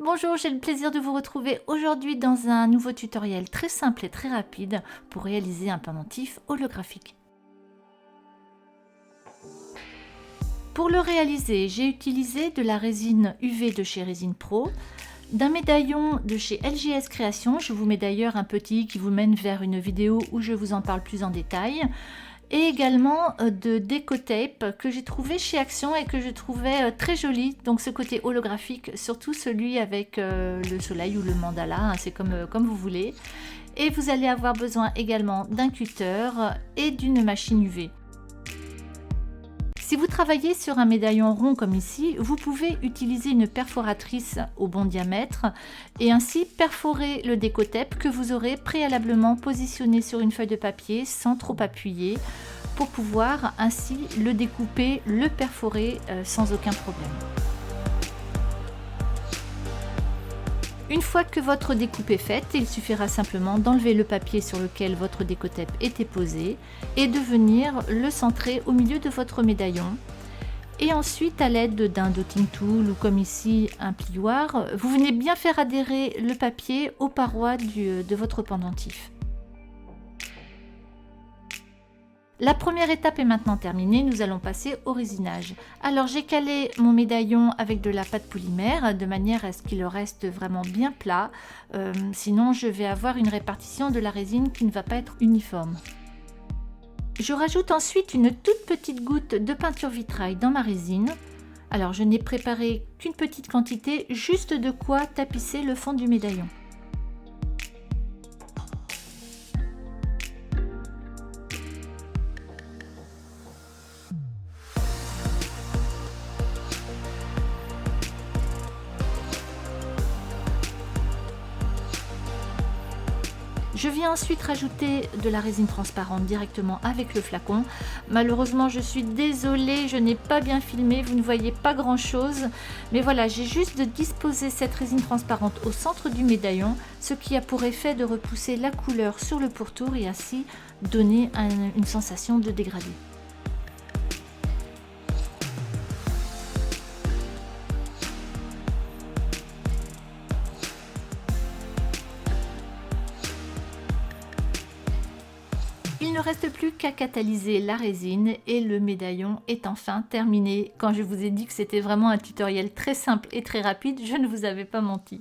Bonjour, j'ai le plaisir de vous retrouver aujourd'hui dans un nouveau tutoriel très simple et très rapide pour réaliser un pendentif holographique. Pour le réaliser, j'ai utilisé de la résine UV de chez Résine Pro, d'un médaillon de chez LGS Création, je vous mets d'ailleurs un petit qui vous mène vers une vidéo où je vous en parle plus en détail, et également de déco tape que j'ai trouvé chez Action et que je trouvais très joli. Donc ce côté holographique, surtout celui avec le soleil ou le mandala, hein, c'est comme vous voulez. Et vous allez avoir besoin également d'un cutter et d'une machine UV. Si vous travaillez sur un médaillon rond comme ici, vous pouvez utiliser une perforatrice au bon diamètre et ainsi perforer le déco-tape que vous aurez préalablement positionné sur une feuille de papier sans trop appuyer pour pouvoir ainsi le découper, le perforer sans aucun problème. Une fois que votre découpe est faite, il suffira simplement d'enlever le papier sur lequel votre déco-tape était posé et de venir le centrer au milieu de votre médaillon. Et ensuite, à l'aide d'un dotting tool ou comme ici un plioir, vous venez bien faire adhérer le papier aux parois de votre pendentif. La première étape est maintenant terminée, nous allons passer au résinage. Alors j'ai calé mon médaillon avec de la pâte polymère de manière à ce qu'il reste vraiment bien plat, sinon je vais avoir une répartition de la résine qui ne va pas être uniforme. Je rajoute ensuite une toute petite goutte de peinture vitrail dans ma résine. Alors je n'ai préparé qu'une petite quantité, juste de quoi tapisser le fond du médaillon. Je viens ensuite rajouter de la résine transparente directement avec le flacon. Malheureusement, je suis désolée, je n'ai pas bien filmé, vous ne voyez pas grand chose. Mais voilà, j'ai juste de disposer cette résine transparente au centre du médaillon, ce qui a pour effet de repousser la couleur sur le pourtour et ainsi donner une sensation de dégradé. Il ne reste plus qu'à catalyser la résine et le médaillon est enfin terminé. Quand je vous ai dit que c'était vraiment un tutoriel très simple et très rapide, je ne vous avais pas menti.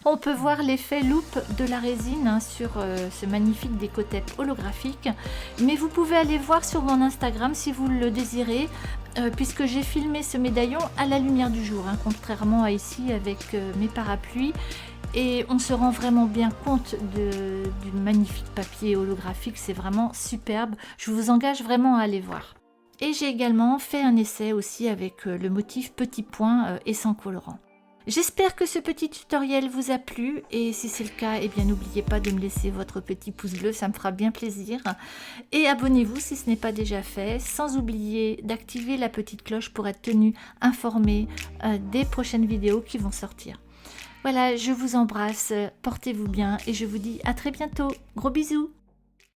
On peut voir l'effet loupe de la résine sur ce magnifique déco-tape holographique, mais vous pouvez aller voir sur mon Instagram si vous le désirez, puisque j'ai filmé ce médaillon à la lumière du jour, contrairement à ici avec mes parapluies. Et on se rend vraiment bien compte du magnifique papier holographique, c'est vraiment superbe. Je vous engage vraiment à aller voir. Et j'ai également fait un essai aussi avec le motif petit point et sans colorant. J'espère que ce petit tutoriel vous a plu et si c'est le cas, eh bien n'oubliez pas de me laisser votre petit pouce bleu, ça me fera bien plaisir. Et abonnez-vous si ce n'est pas déjà fait, sans oublier d'activer la petite cloche pour être tenu informé des prochaines vidéos qui vont sortir. Voilà, je vous embrasse, portez-vous bien et je vous dis à très bientôt. Gros bisous!